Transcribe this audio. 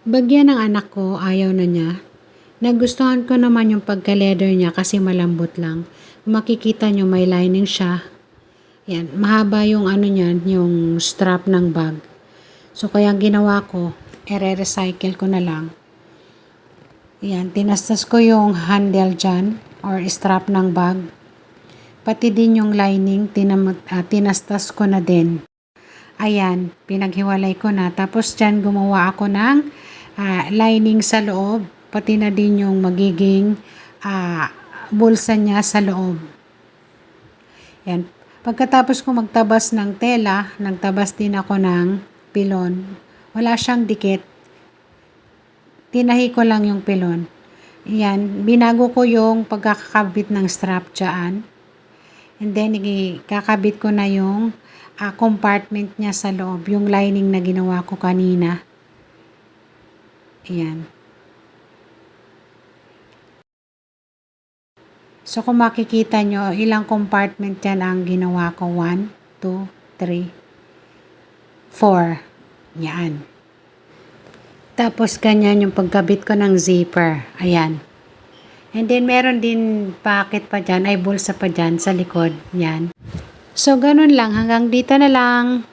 Bagyan ng anak ko, ayaw na niya. Nagustuhan ko naman yung pagka-leather niya kasi malambot lang. Kung makikita nyo, may lining siya. Yan, mahaba yung ano niyan, yung strap ng bag. So, kaya ginawa ko, recycle ko na lang. Yan, tinastas ko yung handle dyan, or strap ng bag. Pati din yung lining, tinastas ko na din. Ayan, pinaghiwalay ko na. Tapos dyan, gumawa ako ng lining sa loob, pati na din yung magiging bulsa niya sa loob. Yan. Pagkatapos ko magtabas ng tela, nagtabas din ako ng pilon. Wala siyang dikit. Tinahi ko lang yung pilon. Yan. Binago ko yung pagkakabit ng strap dyan. And then, kakabit ko na yung compartment niya sa loob. Yung lining na ginawa ko kanina. Ayan. So, kung makikita nyo, ilang compartment yan ang ginawa ko. 1, 2, 3, 4. Yan. Tapos, ganyan yung pagkabit ko ng zipper. Ayan. And then, meron din pocket pa dyan, ay bulsa pa dyan sa likod. Yan. So, ganun lang. Hanggang dito na lang.